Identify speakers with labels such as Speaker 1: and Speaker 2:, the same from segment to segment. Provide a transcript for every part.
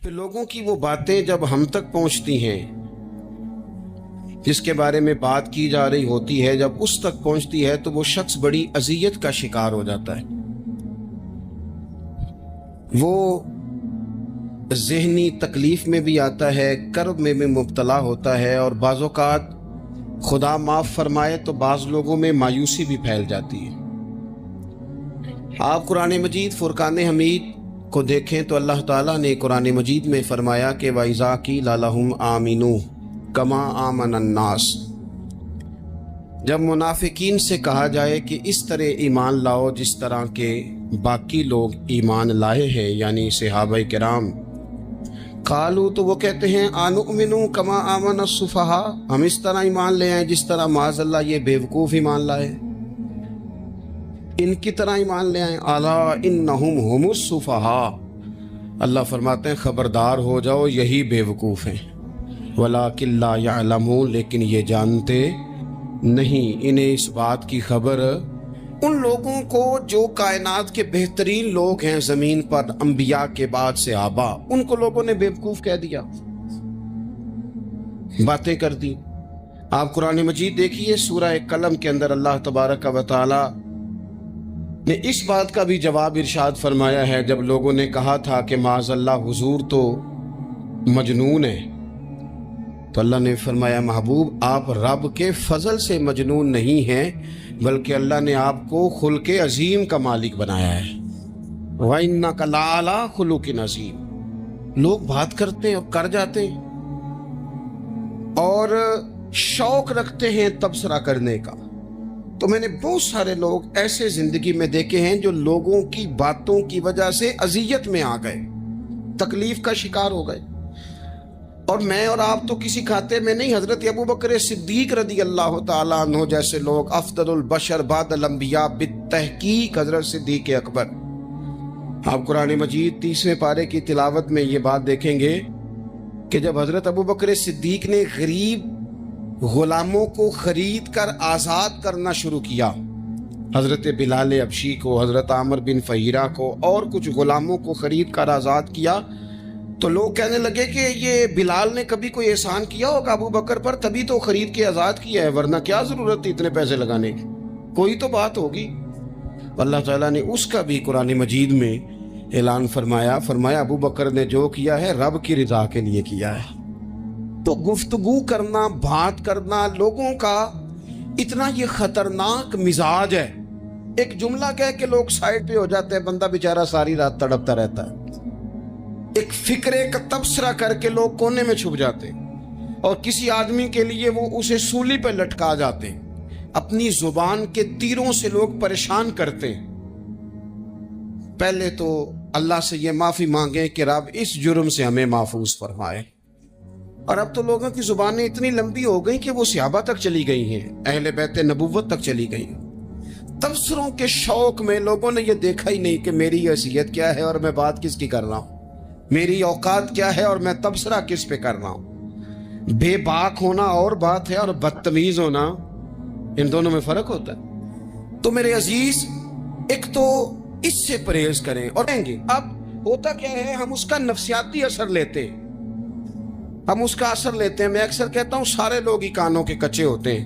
Speaker 1: پھر لوگوں کی وہ باتیں جب ہم تک پہنچتی ہیں، جس کے بارے میں بات کی جا رہی ہوتی ہے، جب اس تک پہنچتی ہے تو وہ شخص بڑی اذیت کا شکار ہو جاتا ہے۔ وہ ذہنی تکلیف میں بھی آتا ہے، کرب میں بھی مبتلا ہوتا ہے، اور بعض اوقات خدا معاف فرمائے تو بعض لوگوں میں مایوسی بھی پھیل جاتی ہے۔ آپ قرآن مجید فرقان حمید کو دیکھیں تو اللہ تعالیٰ نے قرآن مجید میں فرمایا کہ وَإِذَا قِيلَ لَهُمْ آمِنُوا كَمَا آمَنَ النَّاسُ، جب منافقین سے کہا جائے کہ اس طرح ایمان لاؤ جس طرح کے باقی لوگ ایمان لائے ہیں، یعنی صحابہ کرام، قالوا تو وہ کہتے ہیں آنؤمنوا کما آمن السفہاء، ہم اس طرح ایمان لے آئیں جس طرح معاذ اللہ یہ بیوقوف ایمان لائے، ان کی طرح ایمان لے آئیں۔ الا انہم هم السفہاء، اللہ فرماتے ہیں خبردار ہو جاؤ یہی بیوقوف ہیں، ولکن لا یعلمون، لیکن یہ جانتے نہیں، انہیں اس بات کی خبر ان لوگوں کو جو کائنات کے بہترین لوگ ہیں زمین پر، انبیاء کے بعد صحابہ، ان کو لوگوں نے بیوقوف کہہ دیا، باتیں کر دی۔ آپ قرآن مجید دیکھیے سورہ قلم کے اندر اللہ تبارک و تعالی نے اس بات کا بھی جواب ارشاد فرمایا ہے، جب لوگوں نے کہا تھا کہ معاذ اللہ حضور تو مجنون ہے، تو اللہ نے فرمایا محبوب آپ رب کے فضل سے مجنون نہیں ہیں، بلکہ اللہ نے آپ کو خلق عظیم کا مالک بنایا ہے۔ وَإِنَّكَ لَعَلَىٰ خُلُقٍ عَظِيمٍ، لوگ بات کرتے ہیں اور کر جاتے ہیں، اور شوق رکھتے ہیں تبصرہ کرنے کا۔ تو میں نے بہت سارے لوگ ایسے زندگی میں دیکھے ہیں جو لوگوں کی باتوں کی وجہ سے اذیت میں آ گئے، تکلیف کا شکار ہو گئے، اور میں اور آپ تو کسی کھاتے میں نہیں۔ حضرت ابوبکر صدیق رضی اللہ تعالیٰ عنہ جیسے لوگ، افضل البشر بعد الانبیاء بالتحقیق حضرت صدیق اکبر، آپ قرآن مجید 30ویں پارے کی تلاوت میں یہ بات دیکھیں گے کہ جب حضرت ابوبکر صدیق نے غریب غلاموں کو خرید کر آزاد کرنا شروع کیا، حضرت بلال حبشی کو، حضرت عامر بن فہیرہ کو، اور کچھ غلاموں کو خرید کر آزاد کیا، تو لوگ کہنے لگے کہ یہ بلال نے کبھی کوئی احسان کیا ہوگا ابو بکر پر، تبھی تو خرید کے آزاد کیا ہے، ورنہ کیا ضرورت تھی اتنے پیسے لگانے کی، کوئی تو بات ہوگی۔ اللہ تعالیٰ نے اس کا بھی قرآن مجید میں اعلان فرمایا ابو بکر نے جو کیا ہے رب کی رضا کے لیے کیا ہے۔ تو گفتگو کرنا، بات کرنا، لوگوں کا اتنا یہ خطرناک مزاج ہے، ایک جملہ کہہ کے لوگ سائڈ پہ ہو جاتے ہیں، بندہ بیچارہ ساری رات تڑپتا رہتا ہے، ایک فکرے کا تبصرہ کر کے لوگ کونے میں چھپ جاتے ہیں، اور کسی آدمی کے لیے وہ اسے سولی پہ لٹکا جاتے ہیں، اپنی زبان کے تیروں سے لوگ پریشان کرتے ہیں۔ پہلے تو اللہ سے یہ معافی مانگیں کہ رب اس جرم سے ہمیں محفوظ فرمائے۔ اور اب تو لوگوں کی زبانیں اتنی لمبی ہو گئی کہ وہ صحابہ تک چلی گئی ہیں، اہل بیت نبوت تک چلی گئی ہیں۔ تبصروں کے شوق میں لوگوں نے یہ دیکھا ہی نہیں کہ میری حیثیت کیا ہے اور میں بات کس کی کر رہا ہوں، میری اوقات کیا ہے اور میں تبصرہ کس پہ کر رہا ہوں۔ بے باک ہونا اور بات ہے، اور بدتمیز ہونا، ان دونوں میں فرق ہوتا ہے۔ تو میرے عزیز، ایک تو اس سے پرہیز کریں، اور کہیں گے اب ہوتا کیا ہے، ہم اس کا نفسیاتی اثر لیتے ہیں، ہم اس کا اثر لیتے ہیں۔ میں اکثر کہتا ہوں سارے لوگ ہی کانوں کے کچے ہوتے ہیں،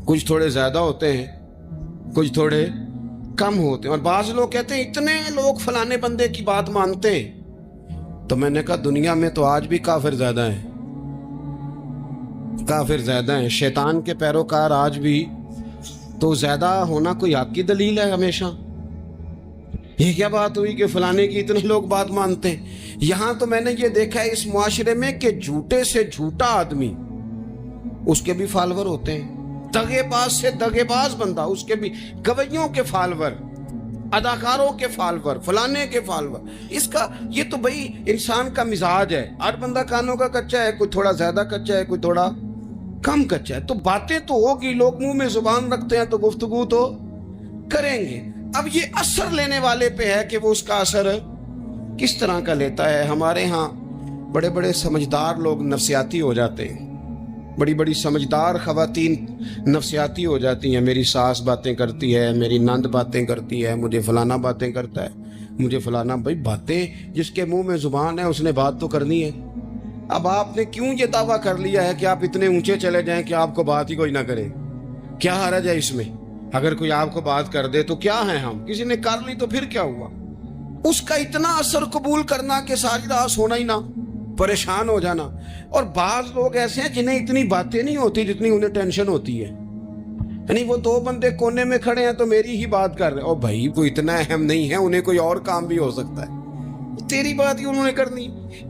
Speaker 1: کچھ تھوڑے زیادہ ہوتے ہیں، کچھ تھوڑے کم ہوتے ہیں، اور بعض لوگ کہتے ہیں اتنے لوگ فلانے بندے کی بات مانتے ہیں۔ تو میں نے کہا دنیا میں تو آج بھی کافر زیادہ ہیں، کافر زیادہ ہیں، شیطان کے پیروکار آج بھی، تو زیادہ ہونا کوئی آپ کی دلیل ہے ہمیشہ؟ یہ کیا بات ہوئی کہ فلانے کی اتنے لوگ بات مانتے ہیں؟ یہاں تو میں نے یہ دیکھا ہے اس معاشرے میں کہ جھوٹے سے جھوٹا آدمی، اس کے بھی فالوور ہوتے ہیں، دغے باز سے دغے باز بندہ، اس کے بھی گویوں کے فالوور، اداکاروں کے فالوور، فلانے کے فالوور۔ اس کا یہ تو بھئی انسان کا مزاج ہے، ہر بندہ کانوں کا کچا ہے، کوئی تھوڑا زیادہ کچا ہے، کوئی تھوڑا کم کچا ہے، تو باتیں تو ہوگی، لوگ منہ میں زبان رکھتے ہیں تو گفتگو تو کریں گے۔ اب یہ اثر لینے والے پہ ہے کہ وہ اس کا اثر کس طرح کا لیتا ہے۔ ہمارے ہاں بڑے بڑے سمجھدار لوگ نفسیاتی ہو جاتے ہیں، بڑی بڑی سمجھدار خواتین نفسیاتی ہو جاتی ہیں، میری ساس باتیں کرتی ہے، میری نند باتیں کرتی ہے، مجھے فلانا باتیں کرتا ہے، مجھے فلانا بھائی باتیں جس کے منہ میں زبان ہے اس نے بات تو کرنی ہے. اب آپ نے کیوں یہ دعویٰ کر لیا ہے کہ آپ اتنے اونچے چلے جائیں کہ آپ کو بات ہی کوئی نہ کرے؟ کیا حرج ہے اس میں؟ اگر کوئی آپ کو بات کر دے تو کیا ہے، ہم کسی نے کر لی تو پھر کیا ہوا؟ اس کا اتنا اثر قبول کرنا کہ ساری رات سونا ہی نہ، پریشان ہو جانا. اور بعض لوگ ایسے ہیں جنہیں اتنی باتیں نہیں ہوتی جتنی انہیں ٹینشن ہوتی ہے. یعنی وہ دو بندے کونے میں کھڑے ہیں تو میری ہی بات کر رہے ہیں. او بھائی وہ اتنا اہم نہیں ہے، انہیں کوئی اور کام بھی ہو سکتا ہے، تیری بات ہی انہوں نے کرنی.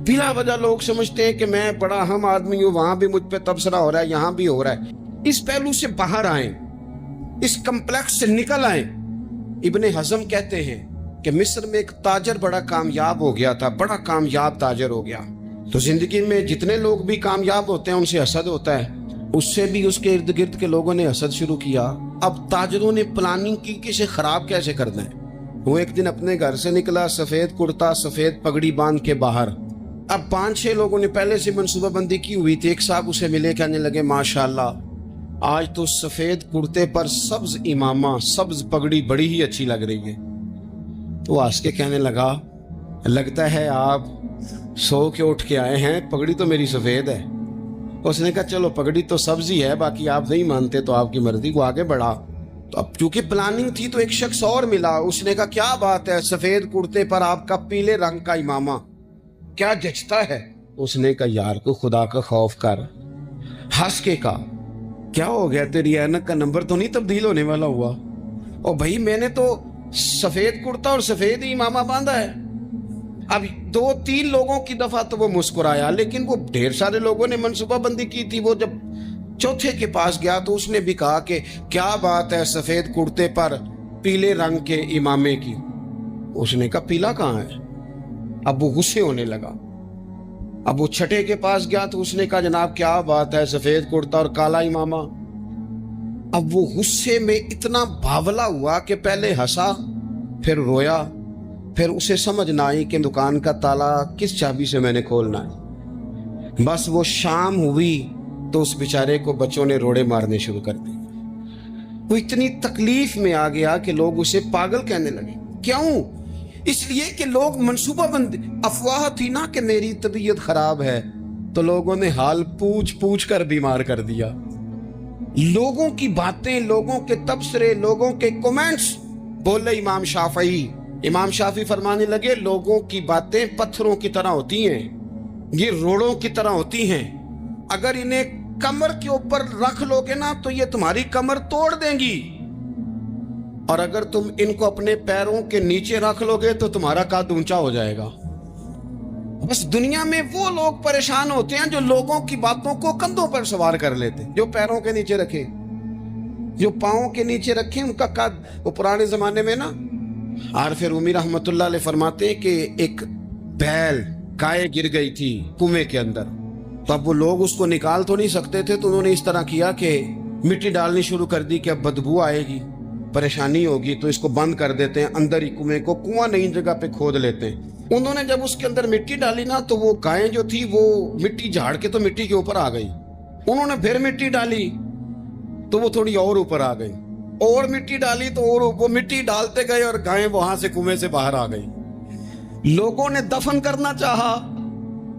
Speaker 1: بلا وجہ لوگ سمجھتے ہیں کہ میں بڑا اہم آدمی ہوں، وہاں بھی مجھ پہ تبصرہ ہو رہا ہے، یہاں بھی ہو رہا ہے. اس پہلو سے باہر آئیں، اس کمپلیکس سے نکل آئیں. ابن حزم کہتے ہیں کہ مصر میں ایک تاجر بڑا کامیاب ہو گیا تھا، بڑا کامیاب تاجر ہو گیا. تو زندگی میں جتنے لوگ بھی کامیاب ہوتے ہیں ان سے حسد ہوتا ہے. اس سے بھی اس کے ارد گرد کے لوگوں نے حسد شروع کیا. اب تاجروں نے پلاننگ کی کہ اسے خراب کیسے کرنا ہے. وہ ایک دن اپنے گھر سے نکلا، سفید کرتا سفید پگڑی باندھ کے باہر. اب 5-6 لوگوں نے پہلے سے منصوبہ بندی کی ہوئی تھی. ایک صاحب اسے ملے، کہنے لگے ماشاءاللہ آج تو سفید کرتے پر سبز امامہ، سبز پگڑی بڑی ہی اچھی لگ رہی ہے. تو ہنس کے کہنے لگا لگتا ہے آپ سو کے اٹھ کے آئے ہیں، پگڑی تو میری سفید ہے. اس نے کہا چلو پگڑی تو سبز ہی ہے، باقی آپ نہیں مانتے تو آپ کی مرضی. وہ آگے بڑھا تو اب چونکہ پلاننگ تھی تو ایک شخص اور ملا. اس نے کہا کیا بات ہے، سفید کرتے پر آپ کا پیلے رنگ کا امامہ کیا جچتا ہے. اس نے کہا یار کو خدا کا خوف کر. ہنس کے کہا کیا ہو گیا، تیری اینک کا نمبر تو نہیں تبدیل ہونے والا ہوا؟ اور بھائی میں نے تو سفید کرتا اور سفید ہی امامہ باندھا ہے. اب 2-3 لوگوں کی دفعہ تو وہ مسکرایا، لیکن وہ ڈھیر سارے لوگوں نے منصوبہ بندی کی تھی. وہ جب چوتھے کے پاس گیا تو اس نے بھی کہا کہ کیا بات ہے سفید کرتے پر پیلے رنگ کے امامے کی. اس نے کہا پیلا کہاں ہے؟ اب وہ غصے ہونے لگا. اب وہ چھٹے کے پاس گیا تو اس نے کہا جناب کیا بات ہے سفید کرتا اور کالا امامہ. اب وہ غصے میں اتنا باولا ہوا کہ پہلے ہنسا پھر رویا، پھر اسے سمجھ نہ آئی کہ دکان کا تالا کس چابی سے میں نے کھولنا ہے. بس وہ شام ہوئی تو اس بیچارے کو بچوں نے روڑے مارنے شروع کر دی. وہ اتنی تکلیف میں آ گیا کہ لوگ اسے پاگل کہنے لگے. کیوں؟ اس لیے کہ لوگ منصوبہ بند، افواہ تھی نا کہ میری طبیعت خراب ہے، تو لوگوں نے حال پوچھ پوچھ کر بیمار کر دیا. لوگوں کی باتیں، لوگوں کے تبصرے، لوگوں کے کومنٹس. بولے امام شافعی فرمانے لگے لوگوں کی باتیں پتھروں کی طرح ہوتی ہیں، یہ روڑوں کی طرح ہوتی ہیں. اگر انہیں کمر کے اوپر رکھ لو گے نا تو یہ تمہاری کمر توڑ دیں گی، اور اگر تم ان کو اپنے پیروں کے نیچے رکھ لو گے تو تمہارا قد اونچا ہو جائے گا. بس دنیا میں وہ لوگ پریشان ہوتے ہیں جو لوگوں کی باتوں کو کندھوں پر سوار کر لیتے، جو پیروں کے نیچے رکھے، جو پاؤں کے نیچے رکھے ان کا قد. وہ پرانے زمانے میں نا عارف رومی رحمت اللہ علیہ فرماتے ہیں کہ ایک بیل گائے گر گئی تھی کنویں کے اندر. تو اب وہ لوگ اس کو نکال تو نہیں سکتے تھے، تو انہوں نے اس طرح کیا کہ مٹی ڈالنی شروع کر دی کہ اب بدبو آئے گی، پریشانی ہوگی، تو اس کو بند کر دیتے ہیں اندر ہی کنویں کو. کنواں نئی جگہ پہ کھود لیتے ہیں. انہوں نے جب اس کے اندر مٹی ڈالی نا تو وہ گائیں جو تھی وہ مٹی جھاڑ کے تو مٹی کے اوپر آ گئی. انہوں نے پھر مٹی ڈالی تو وہ تھوڑی اور اوپر آ گئی، اور مٹی ڈالی تو اور وہ مٹی ڈالتے گئے اور گائیں وہاں سے کنویں سے باہر آ گئی. لوگوں نے دفن کرنا چاہا،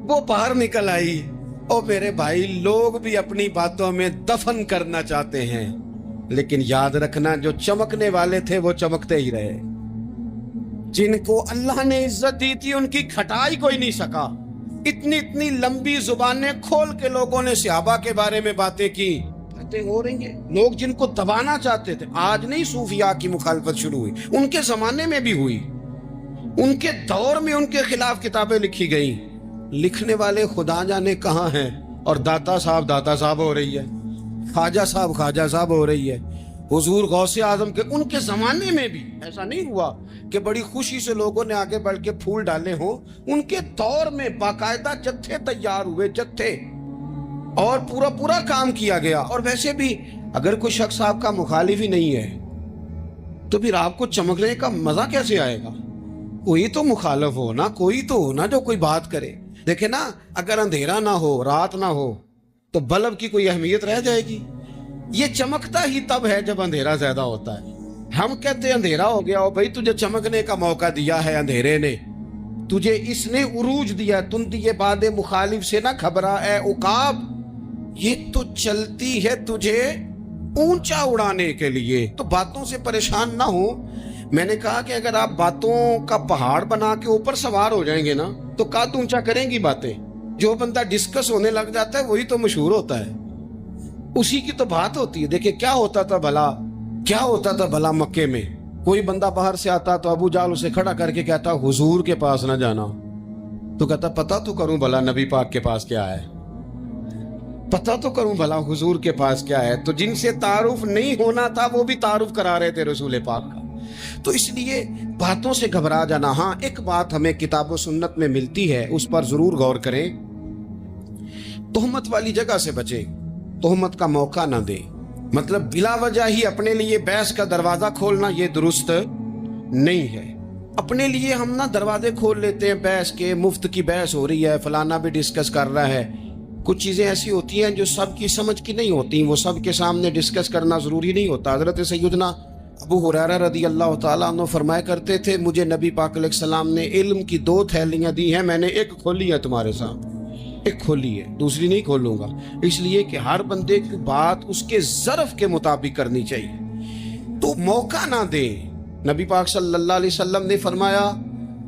Speaker 1: وہ باہر نکل آئی. اور میرے بھائی لوگ بھی اپنی باتوں میں دفن کرنا چاہتے ہیں، لیکن یاد رکھنا جو چمکنے والے تھے وہ چمکتے ہی رہے. جن کو اللہ نے عزت دی تھی ان کی کھٹائی کوئی نہیں سکا. اتنی لمبی زبانیں کھول کے لوگوں نے صحابہ کے بارے میں باتیں کی. باتیں ہو رہی ہیں. لوگ جن کو دبانا چاہتے تھے، آج نہیں صوفیاء کی مخالفت شروع ہوئی، ان کے زمانے میں بھی ہوئی، ان کے دور میں ان کے خلاف کتابیں لکھی گئیں. لکھنے والے خدا جانے کہاں ہیں، اور داتا صاحب ہو رہی ہے، خواجہ صاحب ہو رہی ہے. حضور غوث اعظم کے ان کے زمانے میں بھی ایسا نہیں ہوا کہ بڑی خوشی سے لوگوں نے آگے بڑھ کے پھول ڈالے ہوں. ان کے دور میں باقاعدہ جتھے تیار ہوئے، جتھے، اور پورا کام کیا گیا. اور ویسے بھی اگر کوئی شخص آپ کا مخالف ہی نہیں ہے تو پھر آپ کو چمکنے کا مزہ کیسے آئے گا؟ کوئی تو مخالف ہو نا، کوئی تو ہو نا جو کوئی بات کرے. دیکھیں نا، اگر اندھیرا نہ ہو، رات نہ ہو تو بلب کی کوئی اہمیت رہ جائے گی؟ یہ چمکتا ہی تب ہے جب اندھیرا زیادہ ہوتا ہم کہتے ہیں اندھیرا ہو گیا ہو بھائی، تجھے چمکنے کا موقع دیا ہے اندھیرے نے، تجھے اس نے عروج دیا، تندی باد مخالف سے نہ گھبرا اے عقاب، یہ تو چلتی ہے تجھے اونچا اڑانے کے لیے، تو باتوں سے پریشان نہ ہو۔ میں نے کہا کہ اگر آپ باتوں کا پہاڑ بنا کے اوپر سوار ہو جائیں گے نا تو قد اونچا کریں گی باتیں۔ جو بندہ ڈسکس ہونے لگ جاتا ہے وہی تو مشہور ہوتا ہے، اسی کی تو بات ہوتی ہے۔ دیکھیں کیا ہوتا تھا بھلا مکے میں، کوئی بندہ باہر سے آتا تو ابو جہل اسے کھڑا کر کے کہتا حضور کے پاس نہ جانا، تو کہتا پتہ تو کروں بھلا نبی پاک کے پاس کیا ہے، پتہ تو کروں بھلا حضور کے پاس کیا ہے۔ تو جن سے تعارف نہیں ہونا تھا وہ بھی تعارف کرا رہے تھے رسول پاک کا۔ تو اس لیے باتوں سے گھبرا جانا، ہاں ایک بات ہمیں کتاب و سنت میں ملتی ہے، اس پر ضرور غور کریں، تہمت والی جگہ سے بچیں، تہمت کا موقع نہ دیں۔ مطلب بلا وجہ ہی اپنے لیے بحث کا دروازہ کھولنا یہ درست نہیں ہے۔ اپنے لیے ہم نہ دروازے کھول لیتے ہیں بحث کے، مفت کی بحث ہو رہی ہے، فلانا بھی ڈسکس کر رہا ہے۔ کچھ چیزیں ایسی ہوتی ہیں جو سب کی سمجھ کی نہیں ہوتی، وہ سب کے سامنے ڈسکس کرنا ضروری نہیں ہوتا۔ حضرت سیدنا ابو ہریرہ رضی اللہ تعالیٰ عنہ فرمایا کرتے تھے، مجھے نبی پاک علیہ السلام نے علم کی 2 تھیلیاں دی ہیں، میں نے ایک کھولی ہے تمہارے سامنے، ایک کھولی ہے، دوسری نہیں کھولوں گا، اس لیے کہ ہر بندے کی بات اس کے ظرف کے مطابق کرنی چاہیے، تو موقع نہ دیں۔ نبی پاک صلی اللہ علیہ وسلم نے فرمایا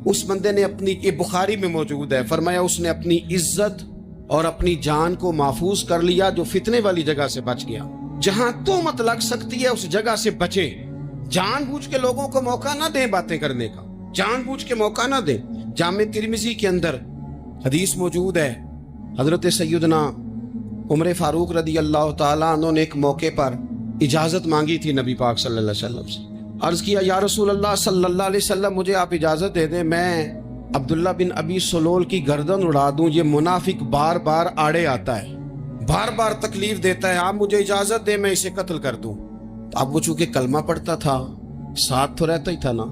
Speaker 1: اس بندے نے اپنی، یہ بخاری میں موجود ہے، فرمایا اس نے اپنی عزت اور اپنی جان کو محفوظ کر لیا جو فتنے والی جگہ سے بچ گیا۔ جہاں تہمت لگ سکتی ہے اس جگہ سے بچیں، جان بوجھ کے لوگوں کو موقع نہ دیں باتیں کرنے کا، جان بوجھ کے موقع نہ دیں۔ جامع ترمذی کے اندر حدیث موجود ہے، حضرت سیدنا عمر فاروق رضی اللہ تعالیٰ عنہ نے ایک موقع پر اجازت مانگی تھی نبی پاک صلی اللہ علیہ وسلم سے، عرض کیا یا رسول اللہ صلی اللہ علیہ وسلم مجھے آپ اجازت دے دیں، میں عبداللہ بن ابی سلول کی گردن اڑا دوں، یہ منافق بار بار آڑے آتا ہے، بار بار تکلیف دیتا ہے، آپ مجھے اجازت دیں میں اسے قتل کر دوں۔ تو اب وہ چونکہ کلمہ پڑھتا تھا، ساتھ تو رہتا ہی تھا نا،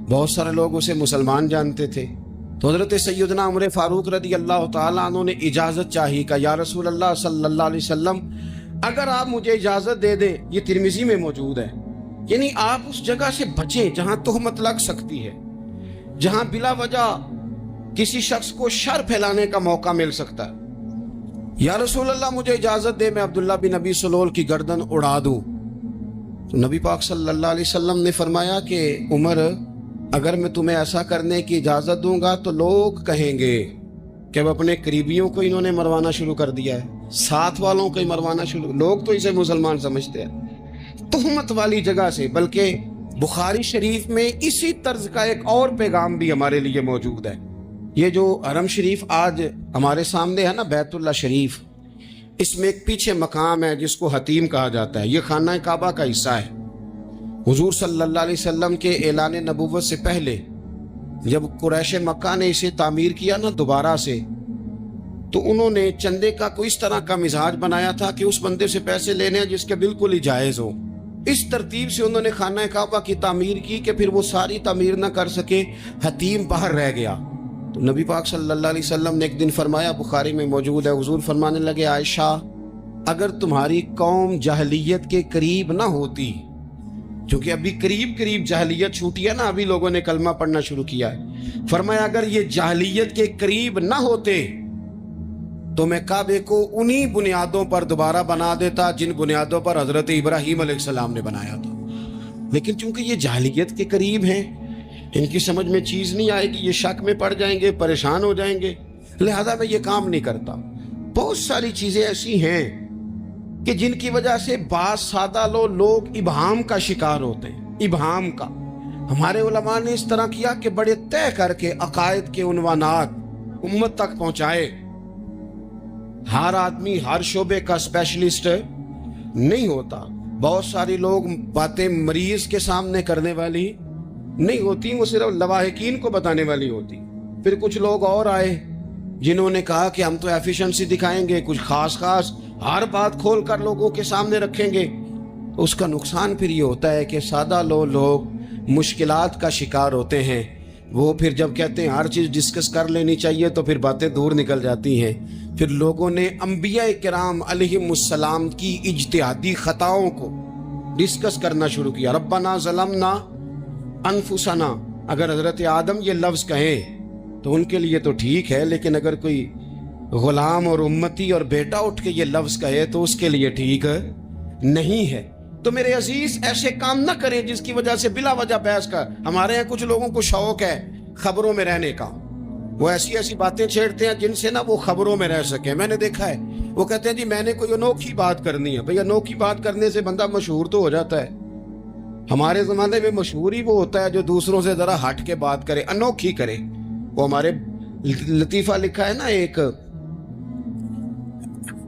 Speaker 1: بہت سارے لوگ اسے مسلمان جانتے تھے، تو حضرت سیدنا عمر فاروق رضی اللہ تعالیٰ عنہ نے اجازت چاہی کہ یا رسول اللہ صلی اللہ علیہ وسلم اگر آپ مجھے اجازت دے دیں، یہ ترمذی میں موجود ہے، یعنی آپ اس جگہ سے بچیں جہاں تہمت لگ سکتی ہے، جہاں بلا وجہ کسی شخص کو شر پھیلانے کا موقع مل سکتا ہے۔ یا رسول اللہ مجھے اجازت دے میں عبداللہ بن ابی سلول کی گردن اڑا دوں، تو نبی پاک صلی اللہ علیہ وسلم نے فرمایا کہ عمر اگر میں تمہیں ایسا کرنے کی اجازت دوں گا تو لوگ کہیں گے کہ اب اپنے قریبیوں کو انہوں نے مروانا شروع کر دیا ہے، ساتھ والوں کو ہی مروانا شروع، لوگ تو اسے مسلمان سمجھتے ہیں۔ تہمت والی جگہ سے، بلکہ بخاری شریف میں اسی طرز کا ایک اور پیغام بھی ہمارے لیے موجود ہے۔ یہ جو حرم شریف آج ہمارے سامنے ہے نا، بیت اللہ شریف، اس میں ایک پیچھے مقام ہے جس کو حتیم کہا جاتا ہے، یہ خانہ کعبہ کا حصہ ہے۔ حضور صلی اللہ علیہ وسلم کے اعلان نبوت سے پہلے جب قریش مکہ نے اسے تعمیر کیا نا دوبارہ سے، تو انہوں نے چندے کا کوئی اس طرح کا مزاج بنایا تھا کہ اس بندے سے پیسے لینے ہیں جس کے بالکل ہی جائز ہو۔ اس ترتیب سے انہوں نے خانہ کعبہ کی تعمیر کی کہ پھر وہ ساری تعمیر نہ کر سکے، حتیم باہر رہ گیا۔ تو نبی پاک صلی اللہ علیہ وسلم نے ایک دن فرمایا، بخاری میں موجود ہے، حضور فرمانے لگے عائشہ اگر تمہاری قوم جاہلیت کے قریب نہ ہوتی، کیونکہ ابھی قریب جاہلیت چھوٹی ہے نا، ابھی لوگوں نے کلمہ پڑھنا شروع کیا ہے، فرمایا اگر یہ جاہلیت کے قریب نہ ہوتے تو میں کعبے کو انہی بنیادوں پر دوبارہ بنا دیتا جن بنیادوں پر حضرت ابراہیم علیہ السلام نے بنایا تھا، لیکن چونکہ یہ جاہلیت کے قریب ہیں، ان کی سمجھ میں چیز نہیں آئے گی، یہ شک میں پڑ جائیں گے، پریشان ہو جائیں گے، لہذا میں یہ کام نہیں کرتا۔ بہت ساری چیزیں ایسی ہیں کہ جن کی وجہ سے بعض سادہ لوگ ابہام کا شکار ہوتے ہیں، ابہام کا۔ ہمارے علماء نے اس طرح کیا کہ بڑے طے کر کے عقائد کے عنوانات امت تک پہنچائے۔ ہر آدمی ہر شعبے کا اسپیشلسٹ نہیں ہوتا، بہت ساری لوگ باتیں مریض کے سامنے کرنے والی نہیں ہوتی، وہ صرف لواحقین کو بتانے والی ہوتی۔ پھر کچھ لوگ اور آئے جنہوں نے کہا کہ ہم تو ایفیشنسی دکھائیں گے، کچھ خاص ہر بات کھول کر لوگوں کے سامنے رکھیں گے، تو اس کا نقصان پھر یہ ہوتا ہے کہ سادہ لوگ مشکلات کا شکار ہوتے ہیں۔ وہ پھر جب کہتے ہیں ہر چیز ڈسکس کر لینی چاہیے تو پھر باتیں دور نکل جاتی ہیں۔ پھر لوگوں نے انبیاء کرام علیہم السلام کی اجتہادی خطاؤں کو ڈسکس کرنا شروع کیا. ربنا ظلمنا انفسنا. اگر حضرت آدم یہ لفظ کہیں تو ان کے لیے تو ٹھیک ہے، لیکن اگر کوئی غلام اور امتی اور بیٹا اٹھ کے یہ لفظ کہے تو اس کے لیے ٹھیک نہیں ہے. تو میرے عزیز ایسے کام نہ کریں جس کی وجہ سے بلا وجہ بحث کا. ہمارے یہاں کچھ لوگوں کو شوق ہے خبروں میں رہنے کا، وہ ایسی ایسی باتیں چھیڑتے ہیں جن سے نا وہ خبروں میں رہ سکیں. میں نے دیکھا ہے وہ کہتے ہیں جی میں نے کوئی انوکھی بات کرنی ہے. بھئی انوکھی بات کرنے سے بندہ مشہور تو ہو جاتا ہے. ہمارے زمانے میں مشہور ہی وہ ہوتا ہے جو دوسروں سے ذرا ہٹ کے بات کرے، انوکھی کرے. وہ ہمارے لطیفہ لکھا ہے نا، ایک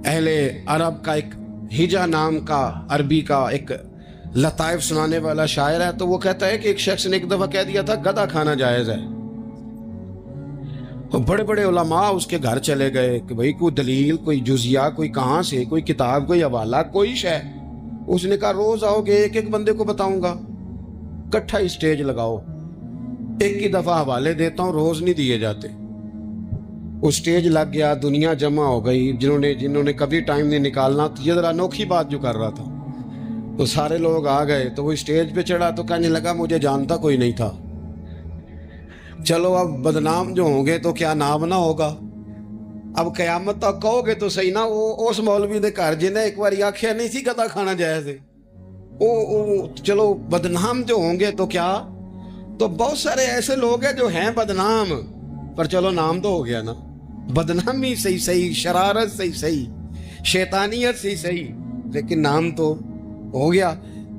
Speaker 1: اہل عرب کا ایک ہجا نام کا عربی کا ایک لطائف سنانے والا شاعر ہے، تو وہ کہتا ہے کہ ایک شخص نے ایک دفعہ کہہ دیا تھا گدھا کھانا جائز ہے. تو بڑے بڑے علماء اس کے گھر چلے گئے کہ بھئی کوئی دلیل، کوئی جزیہ، کوئی کہاں سے، کوئی کتاب، کوئی حوالہ، کوئی شے. اس نے کہا روز آؤ گے ایک ایک بندے کو بتاؤں گا، کٹھا اسٹیج لگاؤ، ایک ہی دفعہ حوالے دیتا ہوں، روز نہیں دیے جاتے. وہ اسٹیج لگ گیا، دنیا جمع ہو گئی، جنہوں نے کبھی ٹائم نہیں نکالنا. یہ ذرا انوکھی بات جو کر رہا تھا تو سارے لوگ آ گئے. تو وہ اسٹیج پہ چڑھا تو کہنے لگا مجھے جانتا کوئی نہیں تھا. چلو اب بدنام جو ہوں گے تو کیا نام نہ ہوگا. اب قیامت تک کہو گے تو صحیح نا، وہ اس مولوی دے گھر جنہیں ایک بار آخیا نہیں تھی گدھا کھانا جائز ہے، چلو بدنام جو ہوں گے تو کیا. تو بہت سارے ایسے لوگ ہیں جو ہیں بدنام، پر چلو نام تو ہو گیا نا. بدنامی صحیح، شرارت صحیح، شیطانیت صحیح، لیکن نام تو ہو گیا.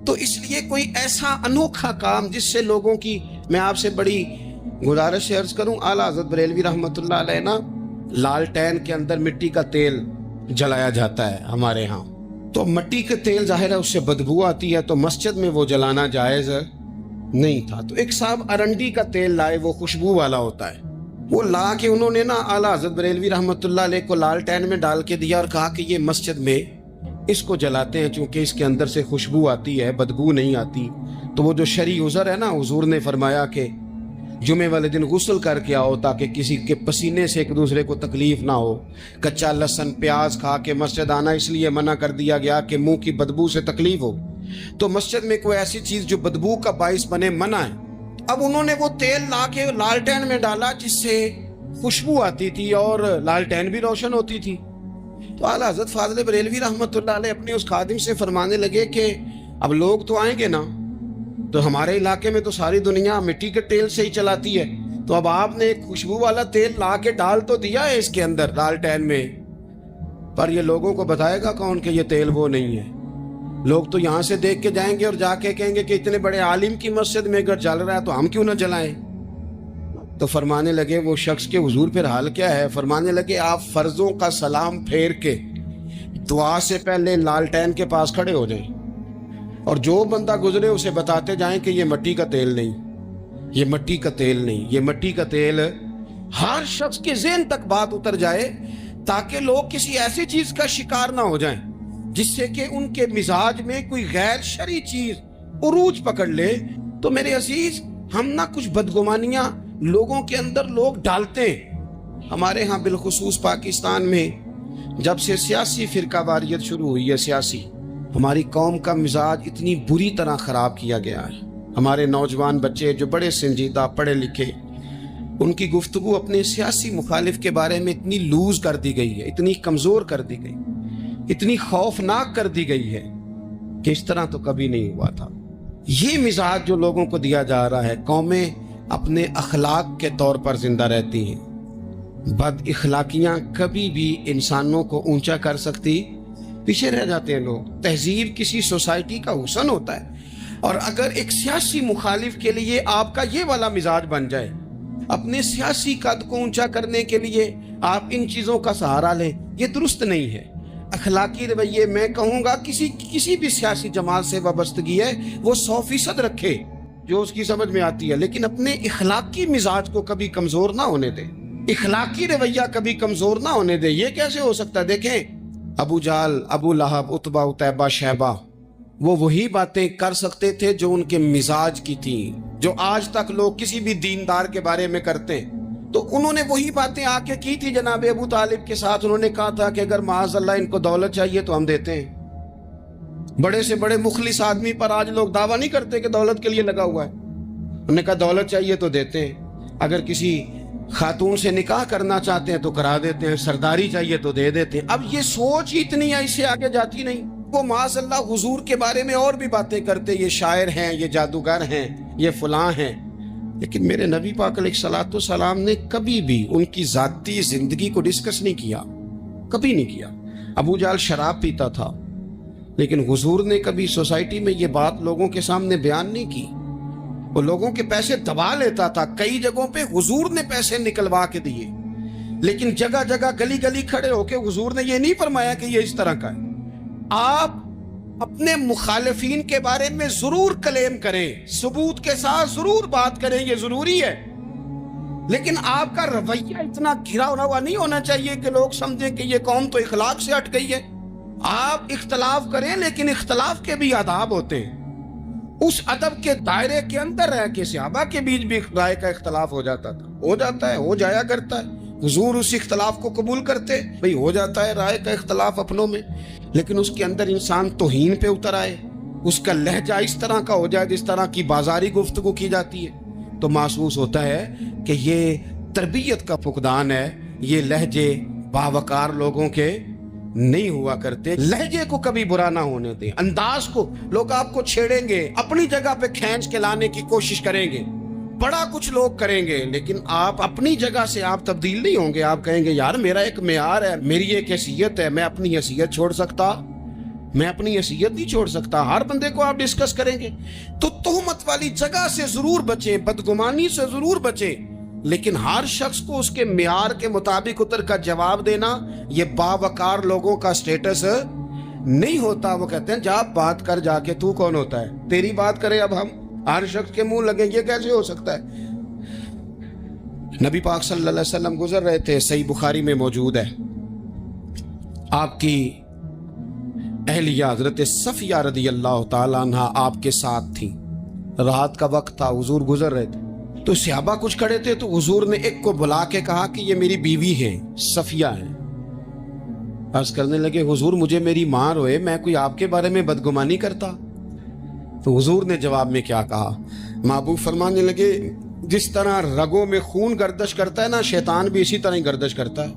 Speaker 1: تو اس لیے کوئی ایسا انوکھا کام جس سے لوگوں کی، میں آپ سے بڑی گزارش سے عرض کروں، اعلیٰ حضرت بریلوی رحمۃ اللہ علیہ نا لالٹین کے اندر مٹی کا تیل جلایا جاتا ہے ہمارے ہاں. تو مٹی کا تیل ظاہر ہے اس سے بدبو آتی ہے، تو مسجد میں وہ جلانا جائز نہیں تھا. تو ایک صاحب ارنڈی کا تیل لائے، وہ خوشبو والا ہوتا ہے. وہ لا کے انہوں نے نا اعلیٰ حضرت بریلوی رحمۃ اللہ علیہ کو لالٹین میں ڈال کے دیا اور کہا کہ یہ مسجد میں اس کو جلاتے ہیں چونکہ اس کے اندر سے خوشبو آتی ہے، بدبو نہیں آتی. تو وہ جو شرعی عذر ہے نا، حضور نے فرمایا کہ جمعے والے دن غسل کر کے آؤ تاکہ کسی کے پسینے سے ایک دوسرے کو تکلیف نہ ہو. کچا لہسن پیاز کھا کے مسجد آنا اس لیے منع کر دیا گیا کہ منہ کی بدبو سے تکلیف ہو. تو مسجد میں کوئی ایسی چیز جو بدبو کا باعث بنے منع ہے. اب انہوں نے وہ تیل لا کے لالٹین میں ڈالا جس سے خوشبو آتی تھی اور لالٹین بھی روشن ہوتی تھی. تو اعلیٰ حضرت فاضل بریلوی رحمۃ اللہ علیہ اپنے اس خادم سے فرمانے لگے کہ اب لوگ تو آئیں گے نا، تو ہمارے علاقے میں تو ساری دنیا مٹی کے تیل سے ہی چلاتی ہے، تو اب آپ نے ایک خوشبو والا تیل لا کے ڈال تو دیا ہے اس کے اندر لالٹین میں، پر یہ لوگوں کو بتائے گا کون کہ یہ تیل وہ نہیں ہے. لوگ تو یہاں سے دیکھ کے جائیں گے اور جا کے کہیں گے کہ اتنے بڑے عالم کی مسجد میں اگر جل رہا ہے تو ہم کیوں نہ جلائیں. تو فرمانے لگے وہ شخص کے حضور پھر حال کیا ہے. فرمانے لگے آپ فرضوں کا سلام پھیر کے دعا سے پہلے لالٹین کے پاس کھڑے ہو جائیں اور جو بندہ گزرے اسے بتاتے جائیں کہ یہ مٹی کا تیل نہیں، یہ مٹی کا تیل نہیں، یہ مٹی کا تیل. ہر شخص کے ذہن تک بات اتر جائے تاکہ لوگ کسی ایسی چیز کا شکار نہ ہو جائیں جس سے کہ ان کے مزاج میں کوئی غیر شرعی چیز عروج پکڑ لے. تو میرے عزیز ہم نہ کچھ بدگمانیاں لوگوں کے اندر لوگ ڈالتے ہیں. ہمارے ہاں بالخصوص پاکستان میں جب سے سیاسی فرقہ واریت شروع ہوئی ہے، سیاسی، ہماری قوم کا مزاج اتنی بری طرح خراب کیا گیا ہے. ہمارے نوجوان بچے جو بڑے سنجیدہ پڑھے لکھے، ان کی گفتگو اپنے سیاسی مخالف کے بارے میں اتنی لوز کر دی گئی ہے، اتنی کمزور کر دی گئی، اتنی خوفناک کر دی گئی ہے کہ اس طرح تو کبھی نہیں ہوا تھا. یہ مزاج جو لوگوں کو دیا جا رہا ہے، قومیں اپنے اخلاق کے طور پر زندہ رہتی ہیں. بد اخلاقیاں کبھی بھی انسانوں کو اونچا کر سکتی، پیچھے رہ جاتے ہیں لوگ. تہذیب کسی سوسائٹی کا حسن ہوتا ہے، اور اگر ایک سیاسی مخالف کے لیے آپ کا یہ والا مزاج بن جائے، اپنے سیاسی قد کو اونچا کرنے کے لیے آپ ان چیزوں کا سہارا لیں، یہ درست نہیں ہے. اخلاقی رویے میں کہوں گا کسی بھی سیاسی جماعت سے وابستگی ہے وہ 100% رکھے جو اس کی سمجھ میں آتی ہے، لیکن اپنے اخلاقی مزاج کو کبھی کمزور نہ ہونے دے، اخلاقی رویہ کبھی کمزور نہ ہونے دے. یہ کیسے ہو سکتا ہے؟ دیکھیں ابو جہل، ابو لہب، عتبہ، عتیبہ، شیبہ، وہ وہی باتیں کر سکتے تھے جو ان کے مزاج کی تھیں، جو آج تک لوگ کسی بھی دیندار کے بارے میں کرتے ہیں. تو انہوں نے وہی باتیں آ کے کی تھی جناب ابو طالب کے ساتھ. انہوں نے کہا تھا کہ اگر معاذ اللہ ان کو دولت چاہیے تو ہم دیتے ہیں. بڑے سے بڑے مخلص آدمی پر آج لوگ دعویٰ نہیں کرتے کہ دولت کے لیے لگا ہوا ہے. انہوں نے کہا دولت چاہیے تو دیتے ہیں, اگر کسی خاتون سے نکاح کرنا چاہتے ہیں تو کرا دیتے ہیں, سرداری چاہیے تو دے دیتے ہیں. اب یہ سوچ ہی اتنی ہے, اس سے آگے جاتی نہیں. وہ معاذ اللہ حضور کے بارے میں اور بھی باتیں کرتے, یہ شاعر ہیں, یہ جادوگر ہیں, یہ فلاں ہیں. لیکن میرے نبی پاک علیہ الصلوۃ والسلام نے کبھی بھی ان کی ذاتی زندگی کو ڈسکس نہیں کیا, کبھی نہیں کیا. ابو جہل شراب پیتا تھا, لیکن حضور نے کبھی سوسائٹی میں یہ بات لوگوں کے سامنے بیان نہیں کی. وہ لوگوں کے پیسے دبا لیتا تھا, کئی جگہوں پہ حضور نے پیسے نکلوا کے دیے, لیکن جگہ جگہ گلی گلی کھڑے ہو کے حضور نے یہ نہیں فرمایا کہ یہ اس طرح کا ہے. آپ اپنے مخالفین کے بارے میں ضرور کلیم کریں, ثبوت کے ساتھ ضرور بات کریں, یہ ضروری ہے, لیکن آپ کا رویہ اتنا گھرا ہوا نہیں ہونا چاہیے کہ لوگ سمجھیں کہ یہ قوم تو اخلاق سے ہٹ گئی ہے. آپ اختلاف کریں, لیکن اختلاف کے بھی آداب ہوتے ہیں. اس ادب کے دائرے کے اندر رہ کے صحابہ کے بیچ بھی رائے کا اختلاف ہو جاتا تھا, ہو جاتا ہے, ہو جایا کرتا ہے. حضور اس اختلاف کو قبول کرتے, بھئی ہو جاتا ہے رائے کا اختلاف اپنوں میں, لیکن اس کے اندر انسان توہین پہ اتر آئے, اس کا لہجہ اس طرح کا ہو جائے جس طرح کی بازاری گفتگو کی جاتی ہے, تو محسوس ہوتا ہے کہ یہ تربیت کا فقدان ہے. یہ لہجے باوقار لوگوں کے نہیں ہوا کرتے. لہجے کو کبھی برا نہ ہونے دیں, انداز کو. لوگ آپ کو چھیڑیں گے, اپنی جگہ پہ کھینچ کے لانے کی کوشش کریں گے, بڑا کچھ لوگ کریں گے, لیکن آپ اپنی جگہ سے آپ تبدیل نہیں ہوں گے. آپ کہیں گے یار میرا ایک معیار ہے, میری ایک حیثیت ہے, میں اپنی حیثیت چھوڑ سکتا, میں اپنی حیثیت نہیں چھوڑ سکتا. ہر بندے کو آپ ڈسکس کریں گے. تو تہمت والی جگہ سے ضرور بچیں, بدگمانی سے ضرور بچیں, لیکن ہر شخص کو اس کے معیار کے مطابق اتر کا جواب دینا یہ باوقار لوگوں کا سٹیٹس نہیں ہوتا. وہ کہتے ہیں جا بات کر, جا کے تو کون ہوتا ہے, تیری بات کرے اب ہم ہر شخص کے منہ لگیں, یہ کیسے ہو سکتا ہے. نبی پاک صلی اللہ علیہ وسلم گزر رہے تھے, صحیح بخاری میں موجود ہے, آپ کی اہلیہ حضرت صفیہ رضی اللہ تعالیٰ عنہ آپ کے ساتھ تھی. رات کا وقت تھا, حضور گزر رہے تھے, تو صحابہ کچھ کھڑے تھے, تو حضور نے ایک کو بلا کے کہا کہ یہ میری بیوی ہے, صفیہ ہے. عرض کرنے لگے حضور مجھے میری ماں روئے, میں کوئی آپ کے بارے میں بدگمانی کرتا. تو حضور نے جواب میں کیا کہا, محبوب فرمانے لگے جس طرح رگوں میں خون گردش کرتا ہے نا, شیطان بھی اسی طرح ہی گردش کرتا ہے.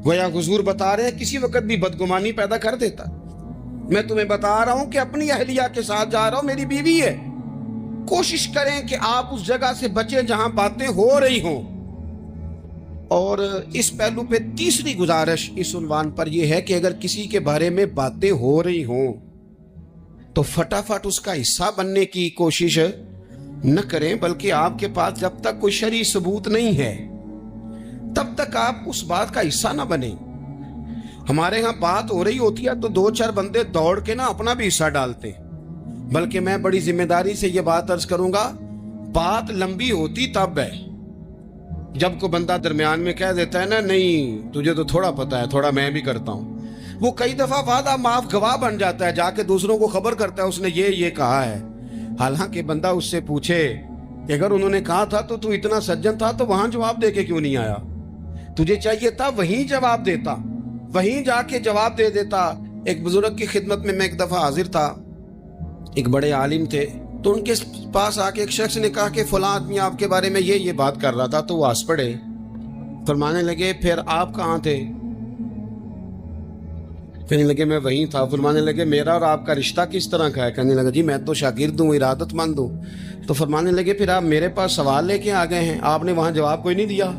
Speaker 1: گویا حضور بتا رہے ہیں کسی وقت بھی بدگمانی پیدا کر دیتا. میں تمہیں بتا رہا ہوں کہ اپنی اہلیہ کے ساتھ جا رہا ہوں, میری بیوی ہے. کوشش کریں کہ آپ اس جگہ سے بچیں جہاں باتیں ہو رہی ہوں. اور اس پہلو پہ تیسری گزارش اس عنوان پر یہ ہے کہ اگر کسی کے بارے میں باتیں ہو رہی ہوں تو فٹافٹ اس کا حصہ بننے کی کوشش نہ کریں, بلکہ آپ کے پاس جب تک کوئی شرعی ثبوت نہیں ہے تب تک آپ اس بات کا حصہ نہ بنیں. ہمارے ہاں بات ہو رہی ہوتی ہے تو 2-4 بندے دوڑ کے نا اپنا بھی حصہ ڈالتے, بلکہ میں بڑی ذمہ داری سے یہ بات عرض کروں گا, بات لمبی ہوتی تب ہے جب کوئی بندہ درمیان میں کہہ دیتا ہے نا نہیں تجھے تو تھوڑا پتا ہے, تھوڑا میں بھی کرتا ہوں. وہ کئی دفعہ وعدہ معاف گواہ بن جاتا ہے, جا کے دوسروں کو خبر کرتا ہے اس نے یہ کہا ہے. حالانکہ بندہ اس سے پوچھے کہ اگر انہوں نے کہا تھا تو اتنا سجن تھا تو وہاں جواب دے کے کیوں نہیں آیا, تجھے چاہیے تھا وہیں جواب دیتا, وہیں جا کے جواب دے دیتا. ایک بزرگ کی خدمت میں ایک دفعہ حاضر تھا, ایک بڑے عالم تھے, تو ان کے پاس آ کے ایک شخص نے کہا کہ فلاں آدمی آپ کے بارے میں یہ بات کر رہا تھا. تو وہ ہنس پڑے, فرمانے لگے پھر آپ کہاں تھے؟ کہنے لگے میں وہیں تھا. فرمانے لگے میرا اور آپ کا رشتہ کس طرح کا ہے؟ کہنے لگا جی میں تو شاگرد ہوں, ارادت مند ہوں. تو فرمانے لگے پھر آپ میرے پاس سوال لے کے آ گئے ہیں, آپ نے وہاں جواب کوئی نہیں دیا.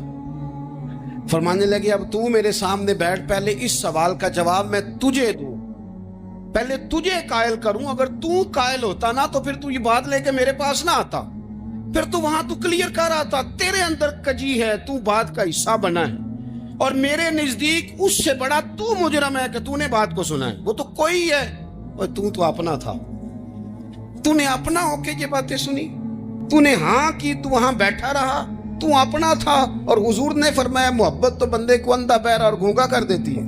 Speaker 1: فرمانے لگے اب تو میرے سامنے بیٹھ, پہلے اس سوال کا جواب میں تجھے دوں, پہلے تجھے قائل کروں. اگر تو قائل ہوتا نا تو پھر تو یہ بات لے کے میرے پاس نہ آتا, پھر تو وہاں تو کلیئر کر آتا. تیرے اندر کجی ہے, تو بات کا حصہ بنا ہے, اور میرے نزدیک اس سے بڑا تو مجرم ہے کہ تو نے بات کو سنا ہے. وہ تو کوئی ہے, اور تو اپنا تھا, تو نے اپنا ہو کے یہ باتیں سنی, تو نے ہاں کی, تو وہاں بیٹھا رہا, تو اپنا تھا. اور حضور نے فرمایا محبت تو بندے کو اندھا بہرا اور گونگا کر دیتی ہے.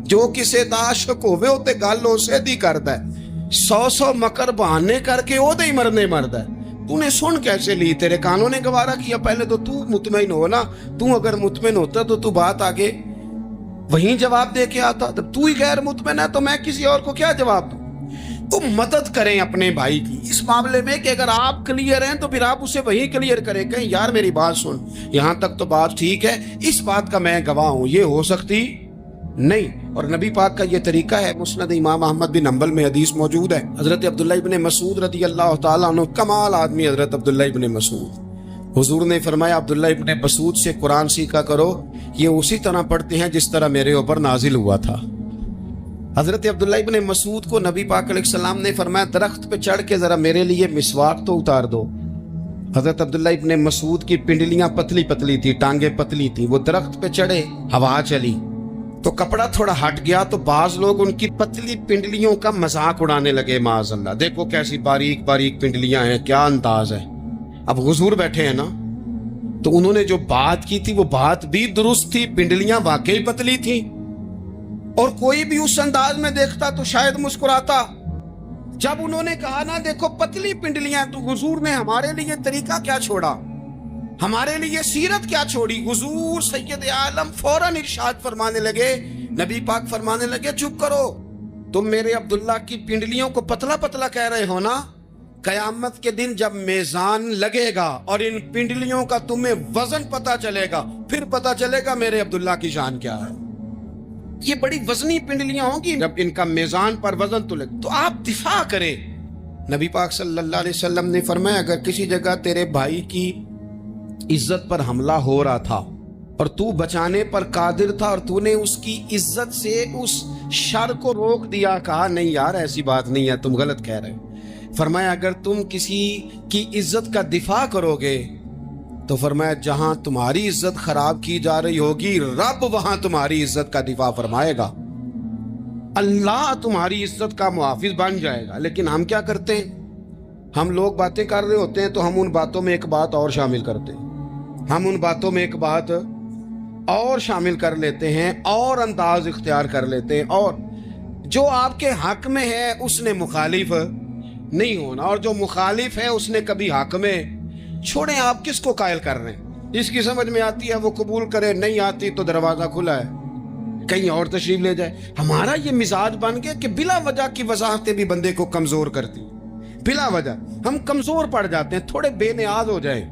Speaker 1: جو کسے داشق ہوئے ہوتے گل اسے دی کردا ہے, 100 مکر بہانے کر کے او دے ہی مرنے مردا ہے. تو نے سن کیسے لی, تیرے کانوں نے گوارا کیا؟ پہلے تو مطمئن ہو نا. تو اگر مطمئن ہوتا تو بات آگے وہیں جواب دے کے آتا. جب تو ہی غیر مطمئن ہے تو میں کسی اور کو کیا جواب دوں؟ تو مدد کریں اپنے بھائی کی اس معاملے میں کہ اگر آپ کلیئر ہیں تو پھر آپ اسے وہی کلیئر کریں، کہیں یار میری بات سن، یہاں تک تو بات ٹھیک ہے، اس بات کا میں گواہ ہوں، یہ ہو سکتی نہیں۔ اور نبی پاک کا یہ طریقہ ہے، مسند امام احمد بن حنبل میں حدیث موجود ہے، حضرت عبداللہ ابن مسعود رضی اللہ تعالیٰ عنہ، کمال آدمی حضرت عبداللہ ابن مسعود، حضور نے فرمایا عبداللہ ابن مسعود سے قرآن سیکھا کرو، یہ اسی طرح پڑھتے ہیں جس طرح میرے اوپر نازل ہوا تھا۔ حضرت عبداللہ ابن مسعود کو نبی پاک علیہ السلام نے فرمایا درخت پہ چڑھ کے ذرا میرے لیے مسواک تو اتار دو۔ حضرت عبداللہ ابن مسعود کی پنڈلیاں پتلی پتلی تھی، ٹانگیں پتلی تھی، وہ درخت پہ چڑھے، ہوا چلی تو کپڑا تھوڑا ہٹ گیا تو بعض لوگ ان کی پتلی پنڈلیوں کا مذاق اڑانے لگے، معاذ اللہ، دیکھو کیسی باریک باریک پنڈلیاں ہیں، کیا انداز ہے۔ اب حضور بیٹھے ہیں نا، تو انہوں نے جو بات کی تھی وہ بات بھی درست تھی، پنڈلیاں واقعی پتلی تھی، اور کوئی بھی اس انداز میں دیکھتا تو شاید مسکراتا۔ جب انہوں نے کہا نا دیکھو پتلی پنڈلیاں، تو حضور نے ہمارے لیے طریقہ کیا چھوڑا، ہمارے لیے سیرت کیا چھوڑی۔ حضور سید عالم فوراً ارشاد فرمانے لگے، نبی پاک فرمانے لگے چپ کرو، تم میرے عبداللہ کی پنڈلیوں کو پتلا پتلا کہہ رہے ہو نا، قیامت کے دن جب میزان لگے گا اور ان پنڈلیوں کا تمہیں وزن پتا چلے گا، پھر پتا چلے گا میرے عبداللہ کی شان کیا ہے۔ یہ بڑی وزنی پنڈلیاں ہوں گی، جب ان کا میزان پر وزن تلے تو آپ دفاع کریں۔ نبی پاک صلی اللہ علیہ وسلم نے فرمایا اگر کسی جگہ تیرے بھائی کی عزت پر حملہ ہو رہا تھا اور تو بچانے پر قادر تھا اور تو نے اس کی عزت سے اس شر کو روک دیا، کہا نہیں یار ایسی بات نہیں ہے، تم غلط کہہ رہے، فرمایا اگر تم کسی کی عزت کا دفاع کرو گے تو فرمایا جہاں تمہاری عزت خراب کی جا رہی ہوگی رب وہاں تمہاری عزت کا دفاع فرمائے گا، اللہ تمہاری عزت کا محافظ بن جائے گا۔ لیکن ہم کیا کرتے ہیں، ہم لوگ باتیں کر رہے ہوتے ہیں تو ہم ان باتوں میں ایک بات اور شامل کرتے ہیں، ہم ان باتوں میں ایک بات اور شامل کر لیتے ہیں اور انداز اختیار کر لیتے ہیں، اور جو آپ کے حق میں ہے اس نے مخالف نہیں ہونا، اور جو مخالف ہے اس نے کبھی حق میں چھوڑیں۔ آپ کس کو قائل کر رہے ہیں، جس کی سمجھ میں آتی ہے وہ قبول کرے، نہیں آتی تو دروازہ کھلا ہے، کہیں اور تشریف لے جائے۔ ہمارا یہ مزاج بن گیا کہ بلا وجہ کی وضاحتیں بھی بندے کو کمزور کرتی، بلا وجہ ہم کمزور پڑ جاتے ہیں، تھوڑے بے نیاز ہو جائیں،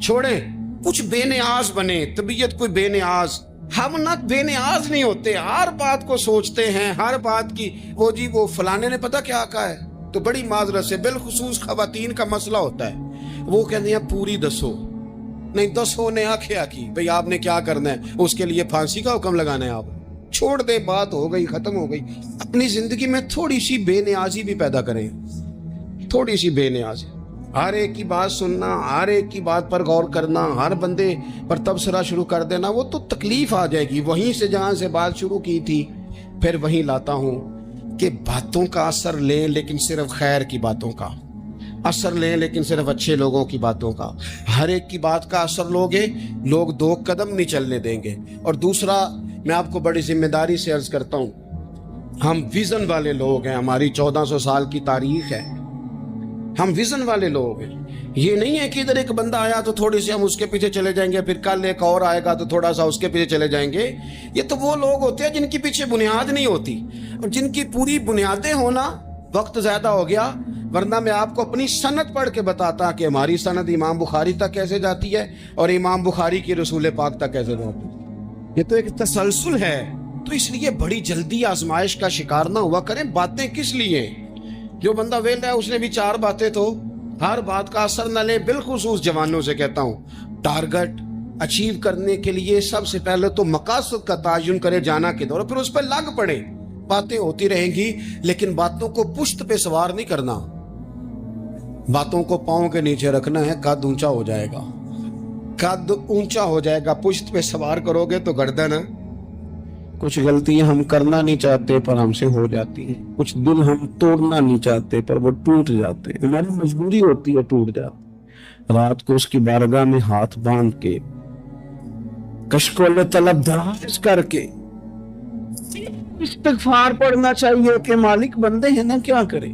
Speaker 1: چھوڑیں کچھ بے نیاز بنے، طبیعت کوئی بے نیاز، ہم نہ بے نیاز نہیں ہوتے، ہر بات کو سوچتے ہیں، ہر بات کی وہ جی وہ فلانے نے پتہ کیا کہا ہے، تو بڑی معذرت سے بالخصوص خواتین کا مسئلہ ہوتا ہے، وہ کہتے ہیں پوری دسو، نہیں دسو نے آنکھیں کی بھئی آپ نے کیا کرنا ہے، اس کے لیے پھانسی کا حکم لگانا ہے، آپ چھوڑ دے، بات ہو گئی ختم ہو گئی۔ اپنی زندگی میں تھوڑی سی بے نیازی بھی پیدا کریں، تھوڑی سی بے نیازی، ہر ایک کی بات سننا، ہر ایک کی بات پر غور کرنا، ہر بندے پر تبصرہ شروع کر دینا، وہ تو تکلیف آ جائے گی۔ وہیں سے جہاں سے بات شروع کی تھی پھر وہیں لاتا ہوں کہ باتوں کا اثر لیں لیکن صرف خیر کی باتوں کا اثر لیں، لیکن صرف اچھے لوگوں کی باتوں کا، ہر ایک کی بات کا اثر لوگے لوگ دو قدم نہیں چلنے دیں گے۔ اور دوسرا میں آپ کو بڑی ذمہ داری سے عرض کرتا ہوں، ہم ویژن والے لوگ ہیں، ہماری 1400 سال کی تاریخ ہے، ہم ویژن والے لوگ ہیں۔ یہ نہیں ہے کہ ادھر ایک بندہ آیا تو تھوڑی سی ہم اس کے پیچھے چلے جائیں گے، پھر کل ایک اور آئے گا تو تھوڑا سا اس کے پیچھے چلے جائیں گے۔ یہ تو وہ لوگ ہوتے ہیں جن کے پیچھے بنیاد نہیں ہوتی، اور جن کی پوری بنیادیں ہونا وقت زیادہ ہو گیا، ورنہ میں آپ کو اپنی سند پڑھ کے بتاتا کہ ہماری سند امام بخاری تک کیسے جاتی ہے اور امام بخاری کی رسول پاک تک کیسے جاتی ہے۔ یہ تو ایک تسلسل ہے، تو اس لیے بڑی جلدی آزمائش کا شکار نہ ہوا کریں۔ باتیں کس لیے، جو بندہ ویل ہے اس نے بھی 4 باتیں تو ہر بات کا اثر نہ لے۔ بالخصوص جوانوں سے کہتا ہوں، ٹارگٹ اچیو کرنے کے لیے سب سے پہلے تو مقاصد کا تعین کرے، جانا کدھر، اور پھر اس پہ لگ پڑے۔ باتیں ہوتی رہیں گی لیکن باتوں کو پشت پہ سوار نہیں کرنا، باتوں کو پاؤں کے نیچے رکھنا ہے، قد اونچا ہو جائے گا، قد اونچا ہو جائے گا۔ پشت پہ سوار کرو گے تو گردن، کچھ غلطیاں ہم کرنا نہیں چاہتے پر ہم سے ہو جاتی ہیں، کچھ دل ہم توڑنا نہیں چاہتے پر وہ ٹوٹ جاتے ہیں، ہماری مجبوری ہوتی ہے ٹوٹ جاتے۔ رات کو اس کی بارگاہ میں ہاتھ باندھ کے کشکول طلب دراز کر کے استغفار پڑھنا چاہیے کہ مالک بندے ہیں نا، کیا کرے،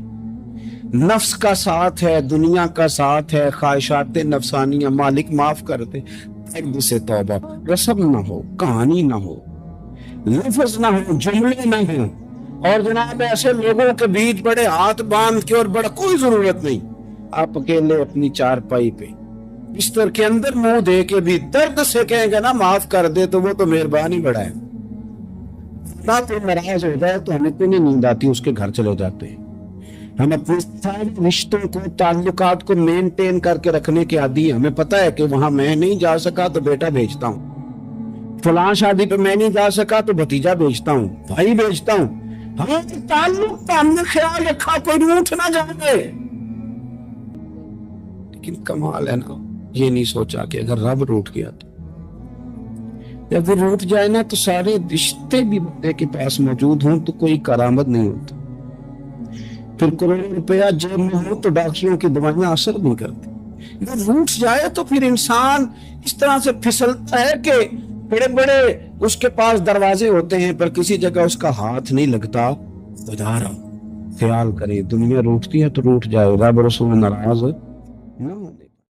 Speaker 1: نفس کا ساتھ ہے، دنیا کا ساتھ ہے، خواہشات نفسانیہ، مالک معاف کر دے، عقد سے توبہ، رسم نہ ہو، کہانی نہ ہو، لفظ نہ ہو، جملے نہ ہو، اور جناب ایسے لوگوں کے بیچ بڑے ہاتھ باندھ کے، اور بڑا کوئی ضرورت نہیں، آپ اکیلے اپنی چارپائی پہ بستر کے اندر منہ دے کے بھی درد سے کہیں گے نا معاف کر دے، تو وہ تو مہربانی بڑا ہے۔ نہ تو ناراض ہو جائے تو ہمیں اتنی نیند آتی، اس کے گھر چلے جاتے ہیں۔ ہم اپنے سارے رشتوں کو، تعلقات کو مینٹین کر کے رکھنے کے عادی ہیں۔ ہمیں پتا ہے کہ وہاں میں نہیں جا سکا تو بیٹا بھیجتا ہوں، فلاں شادی پہ میں نہیں جا سکا تو بھتیجا بھیجتا ہوں، بھائی بھیجتا ہوں۔ ہم تعلق کا ہم نے خیال رکھا کوئی روٹھ نہ جائے۔ لیکن کمال ہے نا، یہ نہیں سوچا کہ اگر رب روٹھ گیا تو، جب وہ روٹھ جائے نا تو سارے رشتے بھی بندے کے پاس موجود ہوں تو کوئی کرامت نہیں ہوتا۔ پھر کروڑوں روپیہ جیب میں ہو تو ڈاکٹروں کی دوائیاں اثر نہیں کرتی۔ اگر روٹھ جائے تو پھر انسان اس طرح سے پھسلتا ہے کہ بڑے بڑے اس کے پاس دروازے ہوتے ہیں پر کسی جگہ اس کا ہاتھ نہیں لگتا۔ خدا خیال کرے، دنیا روٹتی ہے تو روٹھ جائے، رب رسول ناراض نہ ہو۔